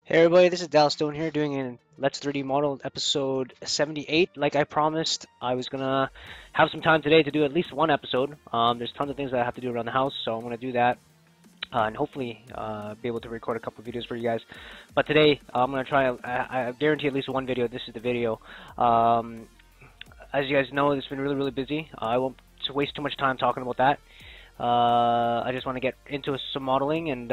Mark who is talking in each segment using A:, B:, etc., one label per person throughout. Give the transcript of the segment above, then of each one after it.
A: Hey everybody, this is Dal Stone here doing a Let's 3D Model episode 78. Like I promised, I was gonna have some time today to do at least one episode. There's tons of things that I have to do around the house, so I'm gonna do that and hopefully be able to record a couple of videos for you guys. But today, I'm gonna try. I guarantee at least one video. This is the video. As you guys know, it's been really busy. I won't waste too much time talking about that. I just want to get into some modeling and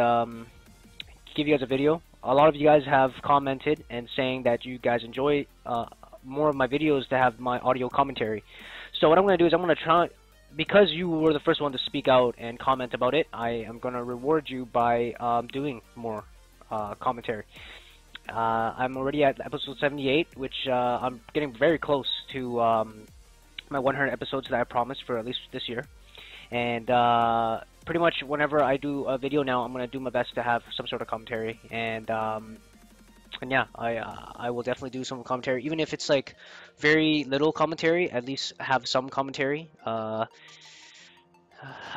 A: give you guys a video. A lot of you guys have commented and saying that you guys enjoy more of my videos to have my audio commentary. So what I'm going to do is I'm going to try, because you were the first one to speak out and comment about it, I am going to reward you by doing more commentary. I'm already at episode 78, which I'm getting very close to my 100 episodes that I promised for at least this year. And pretty much whenever I do a video now, I'm gonna do my best to have some sort of commentary, and yeah, I will definitely do some commentary, even if it's like very little commentary. At least have some commentary. I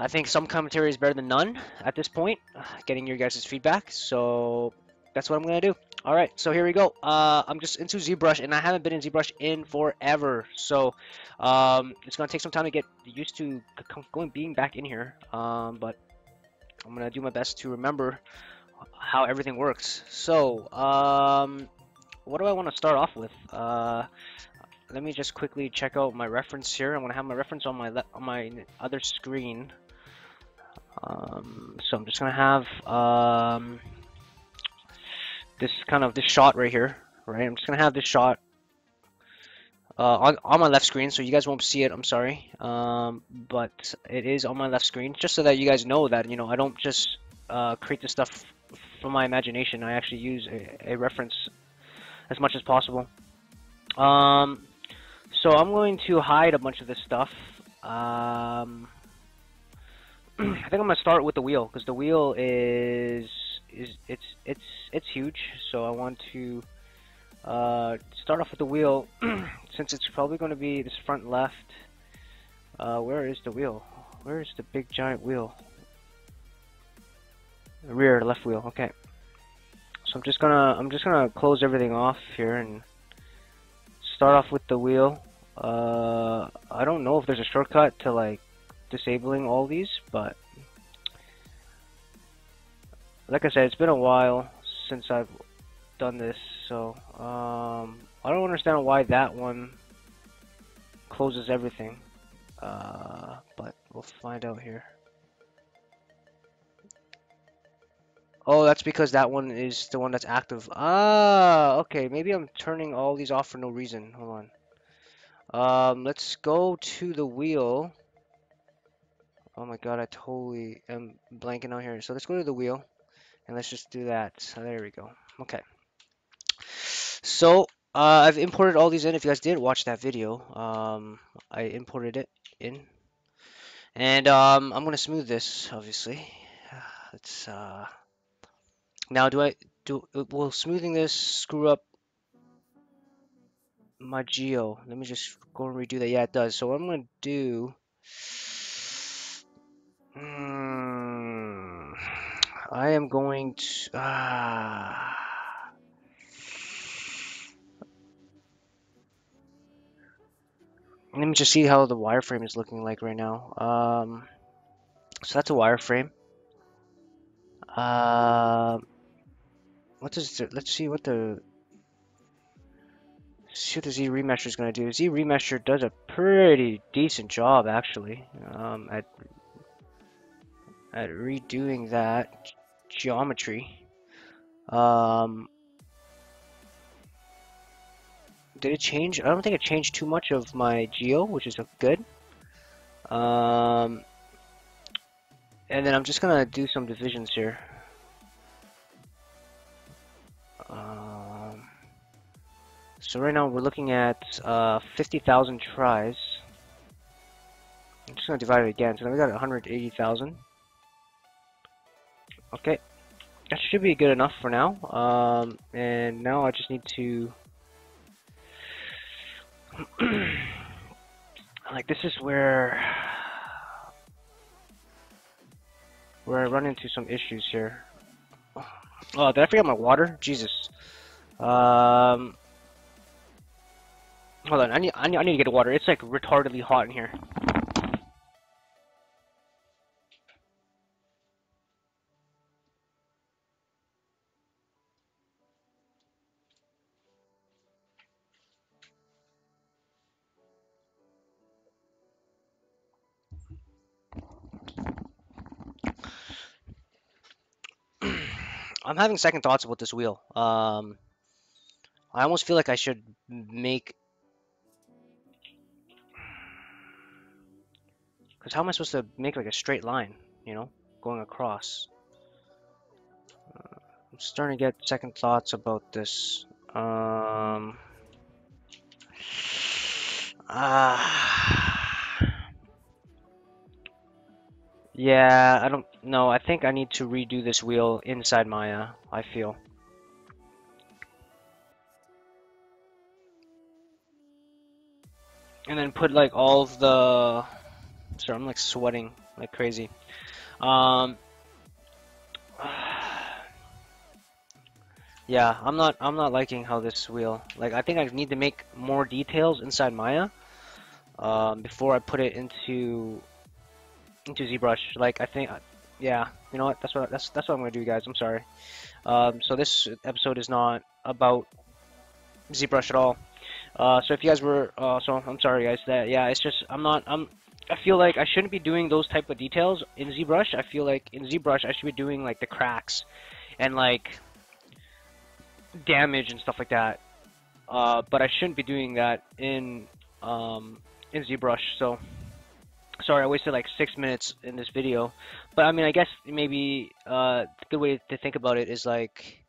A: think some commentary is better than none at this point. Getting your guys' feedback, so that's what I'm gonna do. All right, so here we go. I'm just into ZBrush, and I haven't been in ZBrush in forever, so it's gonna take some time to get used to being back in here. But I'm gonna do my best to remember how everything works. So, what do I want to start off with? Let me just quickly check out my reference here. I'm gonna have my reference on my other screen. So I'm just gonna have this shot right here, right? I'm just gonna have this shot on my left screen, so you guys won't see it. I'm sorry, but it is on my left screen, just so that you guys know that I don't just create this stuff from my imagination. I actually use a reference as much as possible. So I'm going to hide a bunch of this stuff. I think I'm gonna start with the wheel, because the wheel is it's huge. So I want to start off with the wheel since it's probably going to be this front left. Where is the wheel? Where is the big giant wheel? The rear left wheel. Okay. So I'm just gonna close everything off here and start off with the wheel. I don't know if there's a shortcut to like disabling all these, but like I said, it's been a while since I've done this, so I don't understand why that one closes everything, but we'll find out here. Oh, that's because that one is the one that's active. Ah, okay, maybe I'm turning all these off for no reason. Hold on. Let's go to the wheel. Oh my god, I totally am blanking out here. So let's go to the wheel and let's just do that. So there we go. Okay. So I've imported all these in. If you guys did watch that video, I imported it in, and I'm gonna smooth this, obviously. Let's now will smoothing this screw up my geo? Let me just go and redo that. Yeah, it does. So what I'm gonna do. Hmm, I am going to. Let me just see how the wireframe is looking like right now. So that's a wireframe. What does the, let's see what the Z remesher is going to do. Z remesher does a pretty decent job actually at redoing that geometry. Did it change? I don't think it changed too much of my geo, which is good. And then I'm just gonna do some divisions here. So right now we're looking at 50,000 tries. I'm just gonna divide it again. So now we got 180,000. Okay, that should be good enough for now. And now I just need to like, this is where I run into some issues here. Oh, did I forget my water? Jesus. Um, Hold on. I need to get water. It's like retardedly hot in here. I'm having second thoughts about this wheel. I almost feel like I should make. Because how am I supposed to make like a straight line, you know, going across? I'm starting to get second thoughts about this. Um, ah, yeah, I don't know. I think I need to redo this wheel inside Maya, I feel. And then put like all of the. Sorry, I'm like sweating like crazy. Um, yeah, I'm not liking how this wheel. Like, I think I need to make more details inside Maya, before I put it into ZBrush. Like, I think, yeah, you know what? That's what I'm gonna do, guys. I'm sorry. So this episode is not about ZBrush at all. So if you guys were, so I'm sorry, guys. That yeah, it's just I feel like I shouldn't be doing those type of details in ZBrush. I feel like in ZBrush I should be doing like the cracks and like damage and stuff like that. But I shouldn't be doing that in ZBrush. So sorry, I wasted like 6 minutes in this video. But I mean, I guess maybe a good way to think about it is like,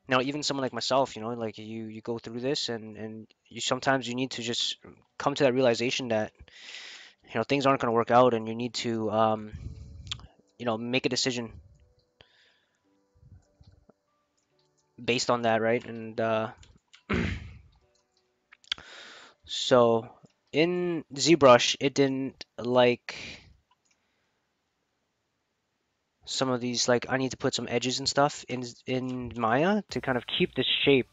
A: you know, even someone like myself, you know, like you go through this and you sometimes you need to just come to that realization that, you know, things aren't going to work out and you need to you know, make a decision based on that, right? And so in ZBrush, it didn't like some of these, like I need to put some edges and stuff in Maya to kind of keep this shape,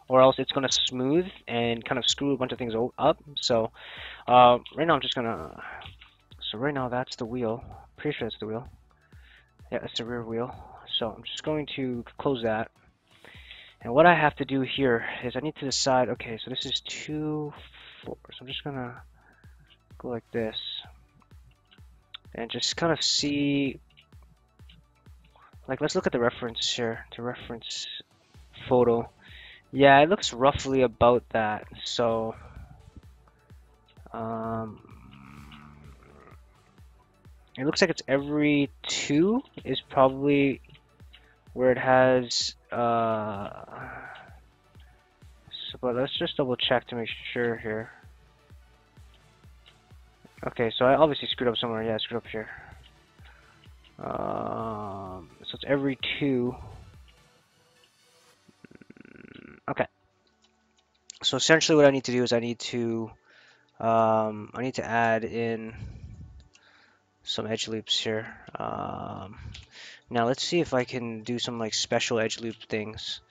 A: or else it's gonna smooth and kind of screw a bunch of things up. So right now I'm just gonna. So right now that's the wheel. Pretty sure that's the wheel. Yeah, that's the rear wheel. So I'm just going to close that. And what I have to do here is I need to decide. Okay, so this is 2, 4. So I'm just gonna go like this and just kind of see. Like, let's look at the reference here. The reference photo. Yeah, it looks roughly about that. So, um, it looks like it's every 2 is probably where it has. So, but let's just double check to make sure here. Okay, so I obviously screwed up somewhere. Yeah, I screwed up here. So it's every 2. Okay. So essentially, what I need to do is I need to add in some edge loops here. Now let's see if I can do some like special edge loop things.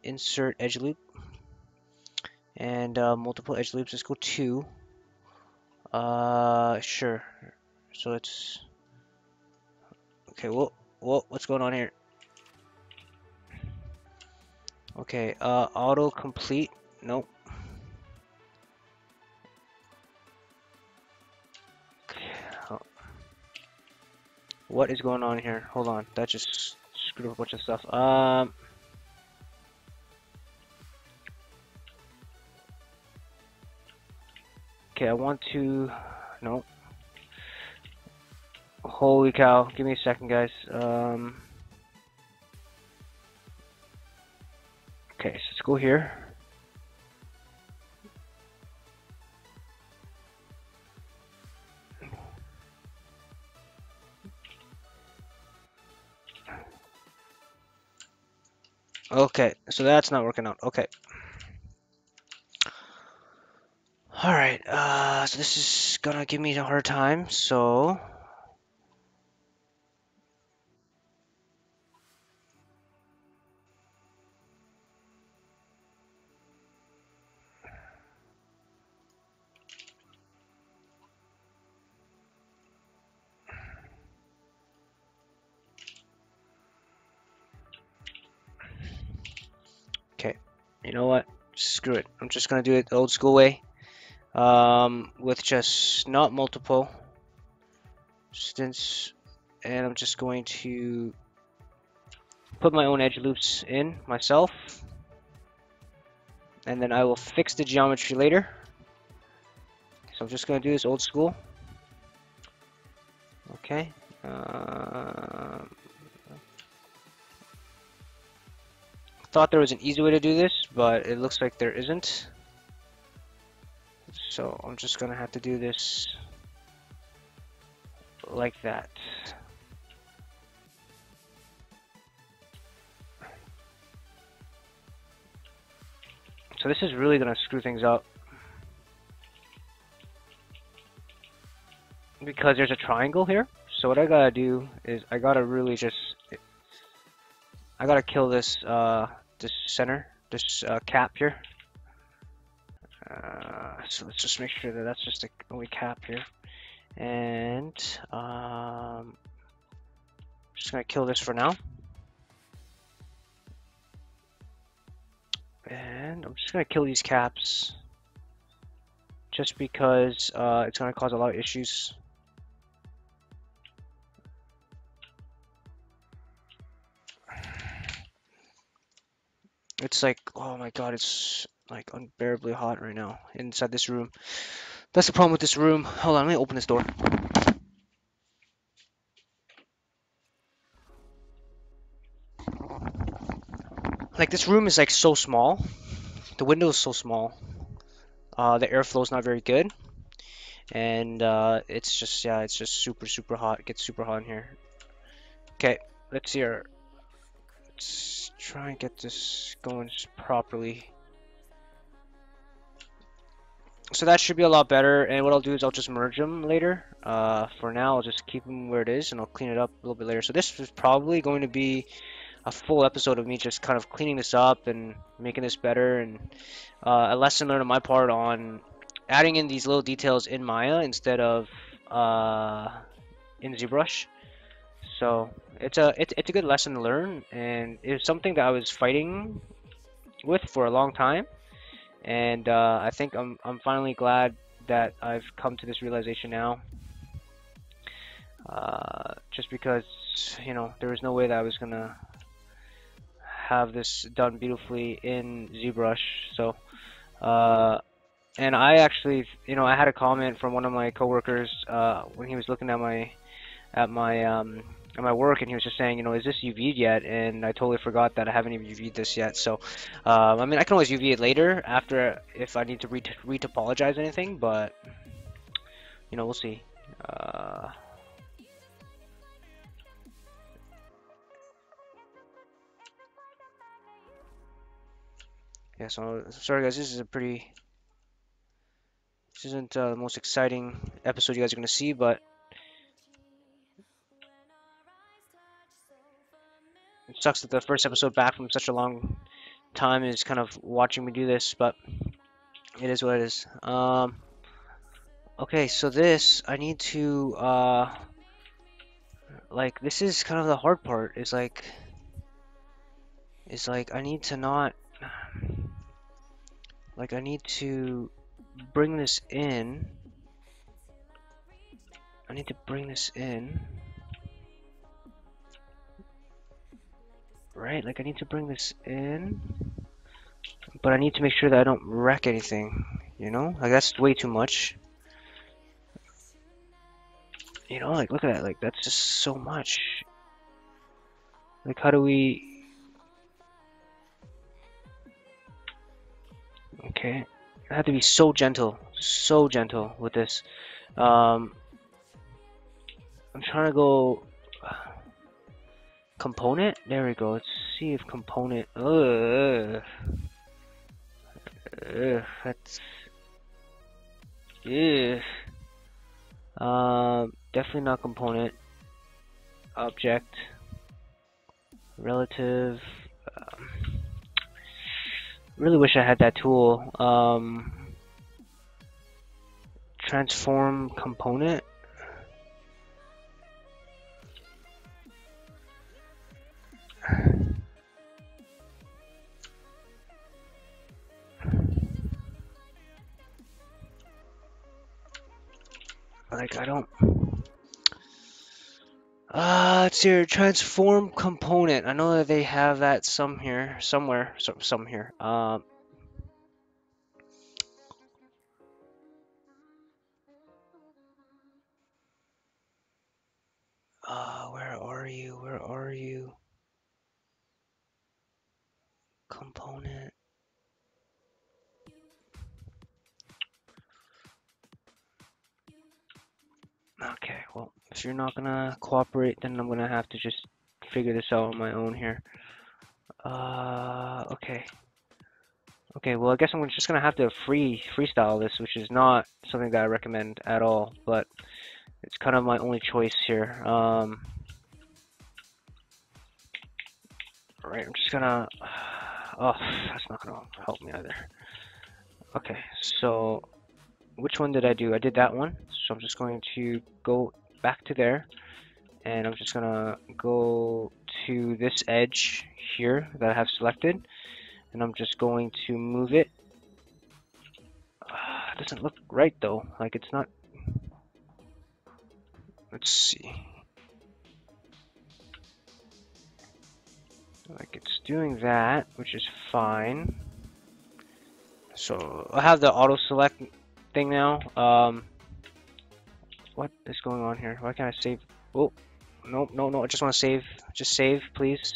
A: Insert edge loop and multiple edge loops. Let's go 2. Sure. So let's. Okay. What's going on here? Okay. Auto complete. Nope. What is going on here? Hold on. That just screwed up a bunch of stuff. Okay, I want to. No. Holy cow! Give me a second, guys. Okay, so let's go here. Okay, so that's not working out. Okay. Alright, so this is gonna give me a hard time, so. You know what? Screw it. I'm just gonna do it the old school way. With just not multiple stints, and I'm just going to put my own edge loops in myself, and then I will fix the geometry later. So I'm just going to do this old school. Okay. Thought there was an easy way to do this, but it looks like there isn't. So I'm just going to have to do this like that. So this is really going to screw things up, because there's a triangle here. So what I gotta do is I gotta really just kill this this center, this cap here. So let's just make sure that that's just the only cap here, and just gonna kill this for now. And I'm just gonna kill these caps, just because it's gonna cause a lot of issues. It's like, oh my god, it's like unbearably hot right now inside this room. That's the problem with this room. Hold on, let me open this door. Like, this room is like so small. The window is so small. The airflow is not very good. And it's just, yeah, it's just super hot. It gets super hot in here. Okay, let's see here. Let's try and get this going properly. So that should be a lot better, and what I'll do is I'll just merge them later. For now, I'll just keep them where it is, and I'll clean it up a little bit later. So this is probably going to be a full episode of me just kind of cleaning this up and making this better, and a lesson learned on my part on adding in these little details in Maya instead of in ZBrush. So it's a good lesson to learn, and it's something that I was fighting with for a long time. And I think I'm finally glad that I've come to this realization now. Just because, you know, there was no way that I was gonna have this done beautifully in ZBrush. So, and I actually, you know, I had a comment from one of my coworkers when he was looking at my work, and he was just saying, you know, is this UV'd yet? And I totally forgot that I haven't even UV'd this yet. So, I mean, I can always UV it later after if I need to retopologize anything, but you know, we'll see. Yeah, so sorry guys, this isn't the most exciting episode you guys are gonna see, but it sucks that the first episode back from such a long time is kind of watching me do this, but it is what it is. Okay, so this, I need to, like, this is kind of the hard part, is like, I need to not, like, I need to bring this in. I need to bring this in. Right, like, I need to bring this in. But I need to make sure that I don't wreck anything, you know? Like, that's way too much. You know, like, look at that. Like, that's just so much. Like, how do we... Okay. I have to be so gentle with this. I'm trying to go... Component? There we go. Let's see if component... Ugh. Ugh, that's... Ugh. Definitely not component. Object. Relative. Really wish I had that tool. Transform component. like I don't. It's here, transform component. I know that they have that somewhere. Some here. Where are you? Where are you? Component. Okay, well, if you're not gonna cooperate, then I'm gonna have to just figure this out on my own here. Okay. Okay, well, I guess I'm just gonna have to freestyle this, which is not something that I recommend at all, but it's kind of my only choice here. Alright, I'm just gonna. Oh, that's not gonna help me either. Okay, so which one did I do? I did that one, so I'm just going to go back to there, and I'm just gonna go to this edge here that I have selected, and I'm just going to move it. It doesn't look right though, like it's not. Let's see. Like it's doing that, which is fine. So I have the auto select thing now. What is going on here? Why can't I save? Oh, no, no, no! I just want to save. Just save, please.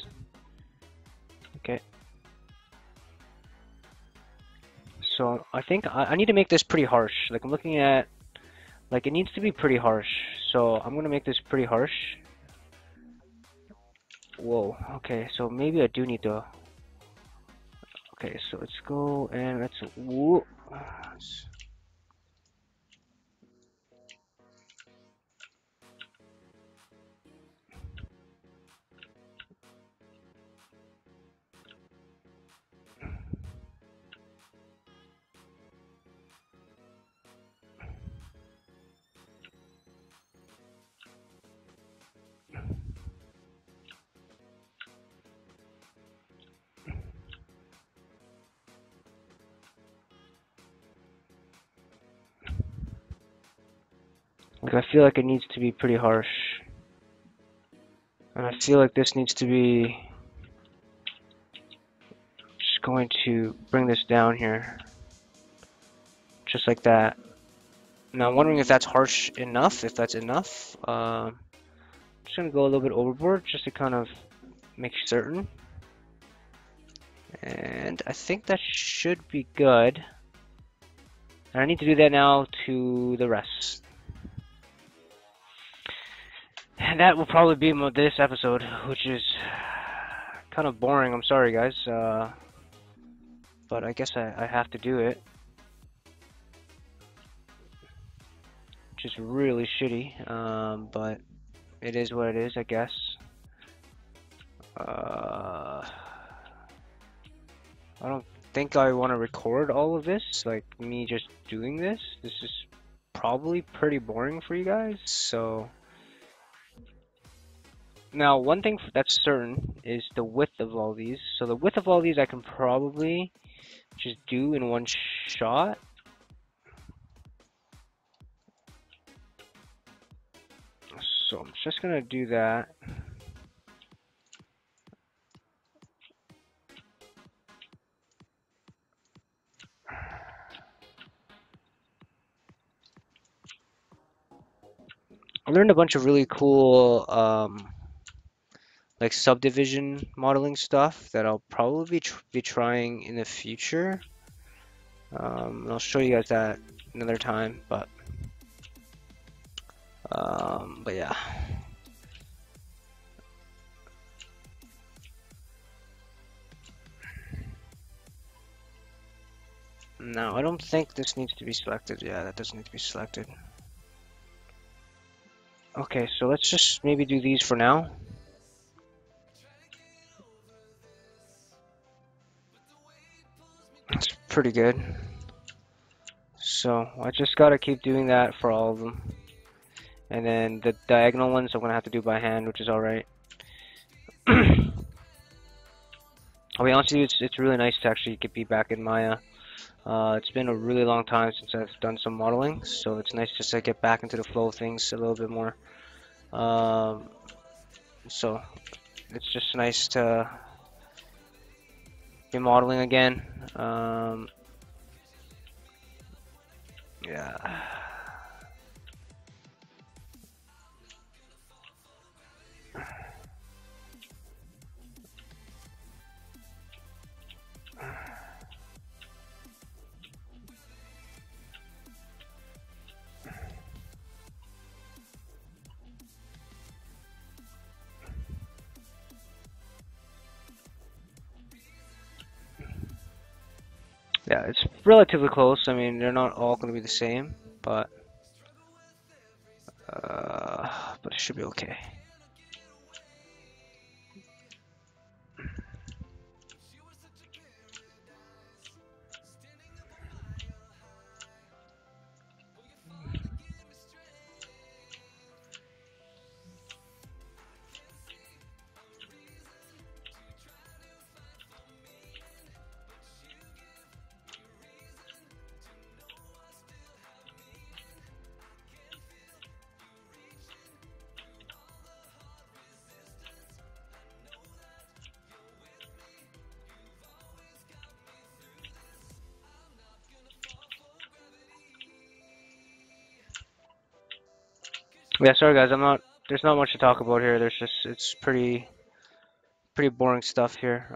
A: Okay. So I think I need to make this pretty harsh. Like I'm looking at, like it needs to be pretty harsh. So I'm gonna make this pretty harsh. Whoa. Okay. So maybe I do need to. Okay. So let's go and let's. Whoa. Like I feel like it needs to be pretty harsh. And I feel like this needs to be. Just going to bring this down here. Just like that. Now I'm wondering if that's harsh enough, if that's enough. Just gonna go a little bit overboard just to kind of make certain. And I think that should be good. And I need to do that now to the rest. And that will probably be this episode, which is kind of boring. I'm sorry, guys. But I guess I have to do it. Which is really shitty. But it is what it is, I guess. I don't think I want to record all of this, like me just doing this. This is probably pretty boring for you guys, so. Now, one thing that's certain is the width of all these. So the width of all these I can probably just do in one shot. So I'm just gonna do that. I learned a bunch of really cool like subdivision modeling stuff that I'll probably be trying in the future. I'll show you guys that another time, but yeah. No, I don't think this needs to be selected. Yeah, that doesn't need to be selected. Okay, so let's just maybe do these for now. That's pretty good. So I just gotta keep doing that for all of them. And then the diagonal ones I'm gonna have to do by hand, which is alright. I'll be honest with you, it's really nice to actually be back in Maya. It's been a really long time since I've done some modeling, so it's nice just to get back into the flow of things a little bit more. So it's just nice to be modeling again. Yeah. Yeah, it's relatively close. I mean, they're not all going to be the same, but it should be okay. Yeah, sorry guys, I'm not. There's not much to talk about here. It's pretty boring stuff here.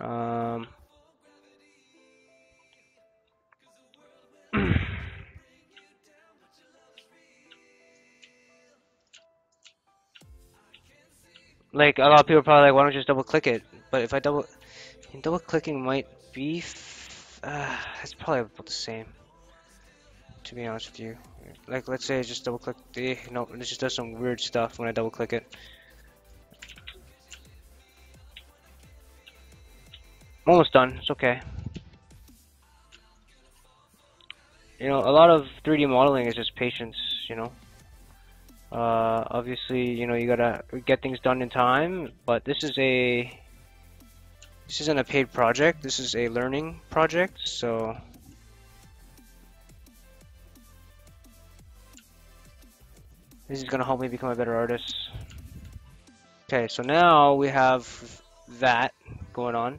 A: Like a lot of people are probably like, why don't you just double click it? But if I double clicking might be, it's probably about the same. To be honest with you, like let's say I just double click. No, it just does some weird stuff when I double click it. I'm almost done. It's okay. You know, a lot of 3D modeling is just patience. You know. Obviously, you know, you gotta get things done in time, but this isn't a paid project. This is a learning project, so this is gonna help me become a better artist. Okay, so now we have that going on.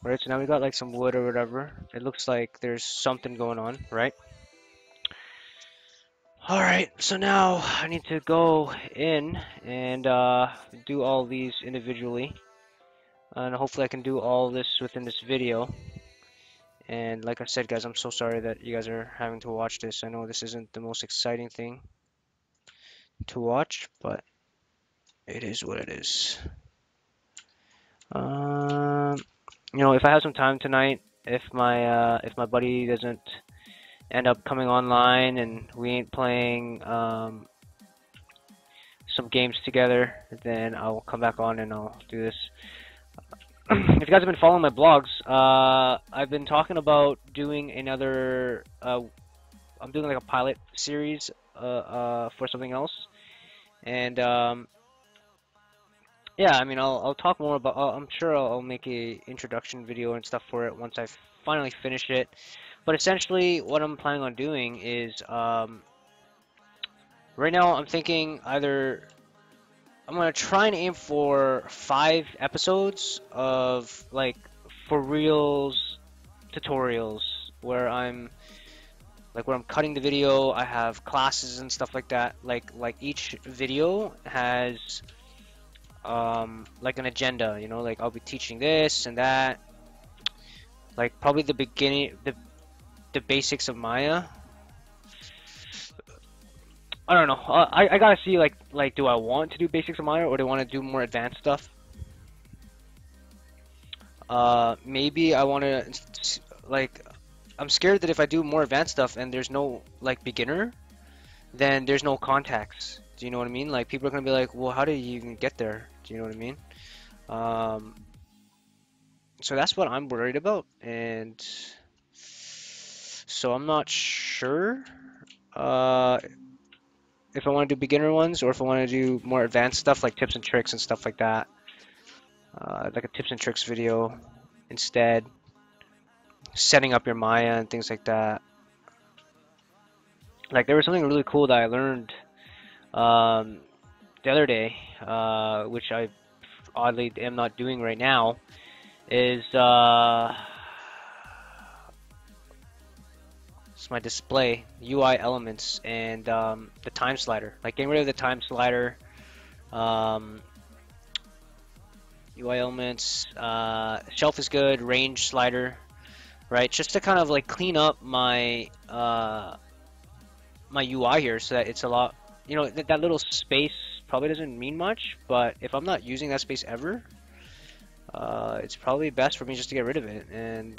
A: Right, so now we got like some wood or whatever. It looks like there's something going on, right? Alright, so now I need to go in and do all these individually. And hopefully I can do all this within this video. And like I said, guys, I'm so sorry that you guys are having to watch this. I know this isn't the most exciting thing to watch, but it is what it is. You know, if I have some time tonight, if my buddy doesn't end up coming online and we ain't playing some games together, then I'll come back on and I'll do this. If you guys have been following my blogs, I've been talking about doing another. I'm doing like a pilot series for something else, and yeah, I mean, I'll talk more about. I'm sure I'll make a introduction video and stuff for it once I finally finish it. But essentially, what I'm planning on doing is, right now I'm thinking either I'm gonna try and aim for 5 episodes of like for reals tutorials where I'm cutting the video. I have classes and stuff like that. Like each video has like an agenda, you know, like I'll be teaching this and that, like probably the beginning, the basics of Maya. I don't know. I gotta see like do I want to do basics of Maya or do I want to do more advanced stuff? Maybe I want to like I'm scared that if I do more advanced stuff and there's no like beginner, then there's no context. Do you know what I mean? Like people are gonna be like, well, how did you even get there? Do you know what I mean? So that's what I'm worried about, and so I'm not sure if I want to do beginner ones or if I want to do more advanced stuff like tips and tricks and stuff like that, like a tips and tricks video instead. setting up your Maya and things like that. Like there was something really cool that I learned um, the other day, which I oddly am not doing right now, is it's my display, UI elements, and the time slider. Like getting rid of the time slider, UI elements, shelf is good, range slider, right? Just to kind of like clean up my my UI here so that it's a lot, you know, that little space probably doesn't mean much, but if I'm not using that space ever, it's probably best for me just to get rid of it. And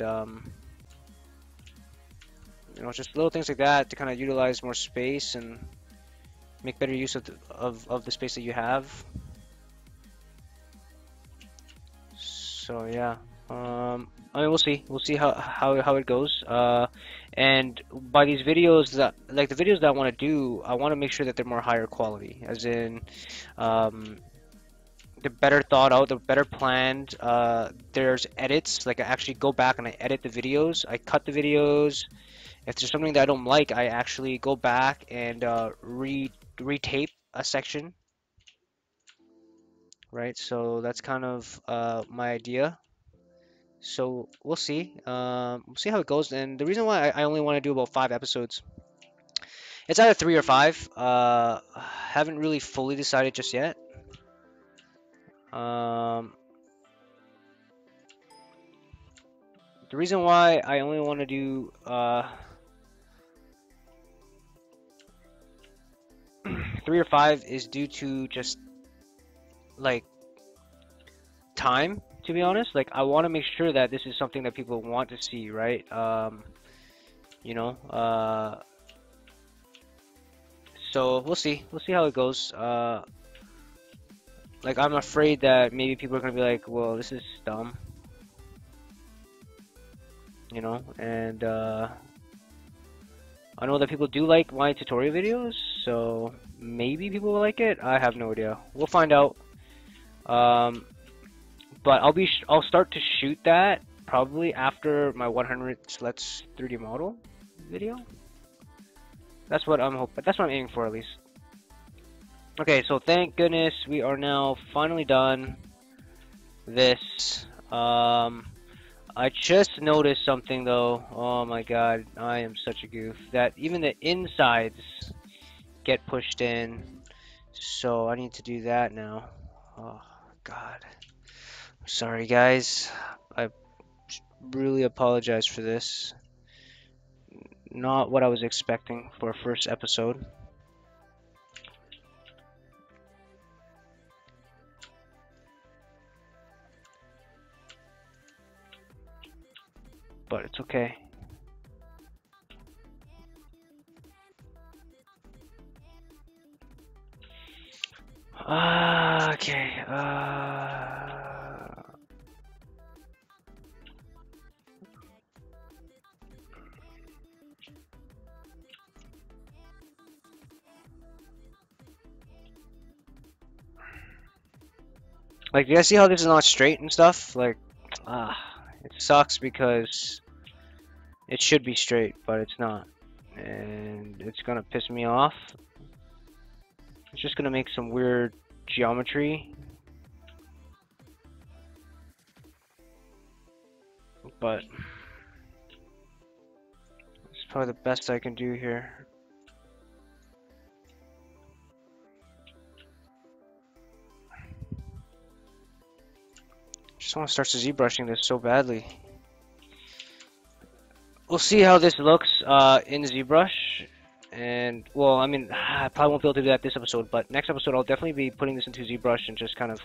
A: you know, just little things like that to kind of utilize more space and make better use of the space that you have. So yeah, I mean, we'll see how it goes. And by these videos that, like the videos that I want to do, I want to make sure that they're more higher quality, as in, the better thought out, the better planned. There's edits, like I actually go back and I edit the videos, I cut the videos. If there's something that I don't like, I actually go back and retape a section, right? So that's kind of my idea. So we'll see. We'll see how it goes. And the reason why I only want to do about 5 episodes, it's either 3 or 5. Haven't really fully decided just yet. Um, the reason why I only want to do 3 or 5 is due to just like time, to be honest. Like I want to make sure that this is something that people want to see, right? You know, so we'll see how it goes. Like I'm afraid that maybe people are gonna be like, well, this is dumb, you know. And I know that people do like my tutorial videos, so maybe people will like it. I have no idea. We'll find out. But I'll start to shoot that probably after my 100th Let's 3D model video. That's what I'm hoping. That's what I'm aiming for, at least. Okay, so thank goodness we are now finally done this. I just noticed something though. Oh my god, I am such a goof. That even the insides get pushed in. So I need to do that now. Oh god. Sorry guys, I really apologize for this. Not what I was expecting for a first episode. But it's okay. Okay. Like, do you guys see how this is not straight and stuff? Like, it sucks because it should be straight, but it's not. And it's gonna piss me off. It's just gonna make some weird geometry. But it's probably the best I can do here. Just want to start ZBrushing this so badly. We'll see how this looks in ZBrush. And, well, I mean, I probably won't be able to do that this episode, but next episode I'll definitely be putting this into ZBrush and just kind of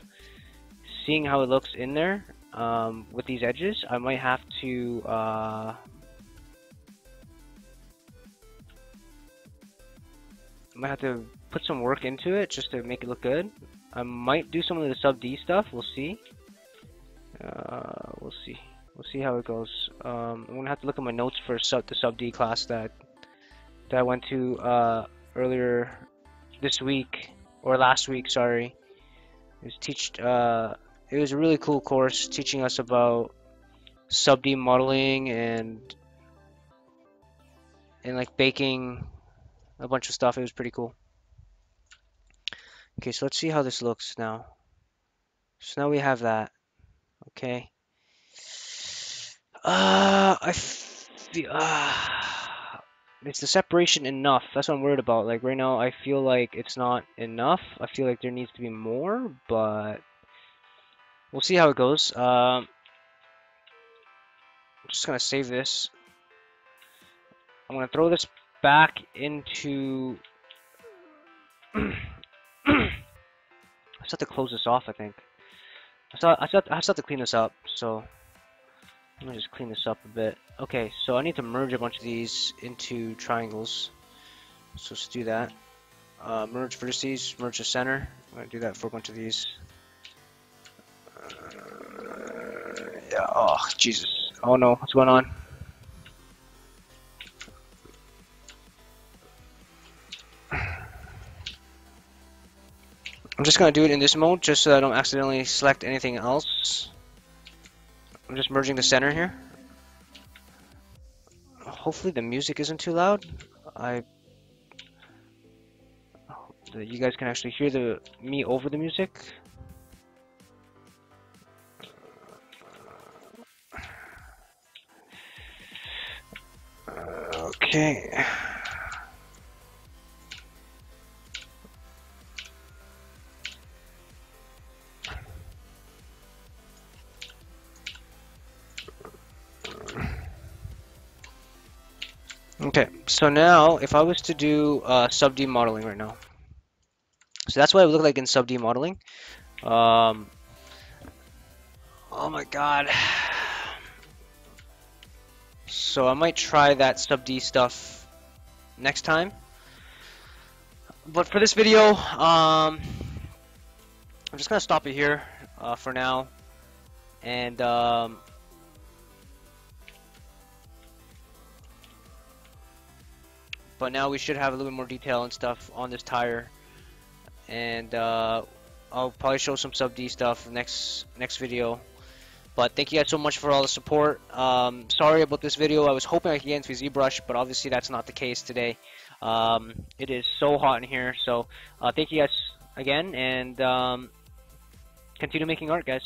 A: seeing how it looks in there with these edges. I might have to put some work into it just to make it look good. I might do some of the sub D stuff. We'll see. We'll see. We'll see how it goes. I'm gonna have to look at my notes for the sub D class that I went to earlier this week, or last week. Sorry. It was a really cool course teaching us about sub-D modeling and like baking a bunch of stuff. It was pretty cool. Okay, so let's see how this looks now. So now we have that. Okay. I feel, is the separation enough? That's what I'm worried about. Like right now, I feel like it's not enough. I feel like there needs to be more, but we'll see how it goes. I'm just gonna save this. I'm gonna throw this back into. I just have to close this off, I think. I just have to clean this up, so I'm gonna just clean this up a bit. Okay, so I need to merge a bunch of these into triangles. So let's do that. Merge vertices, merge the center. I'm gonna do that for a bunch of these. Yeah. Oh Jesus. Oh no. What's going on? I'm just gonna do it in this mode, just so I don't accidentally select anything else. I'm just merging the center here. Hopefully the music isn't too loud. You guys can actually hear me over the music. Okay. Okay, so now if I was to do sub-D modeling right now, so that's what it would look like in sub-D modeling. Oh my god. So I might try that sub-D stuff next time. But for this video, I'm just gonna stop it here for now, and but now we should have a little bit more detail and stuff on this tire, and I'll probably show some sub-D stuff next video. But thank you guys so much for all the support. Sorry about this video. I was hoping I could get into ZBrush, but obviously that's not the case today. It is so hot in here. So thank you guys again, and continue making art, guys.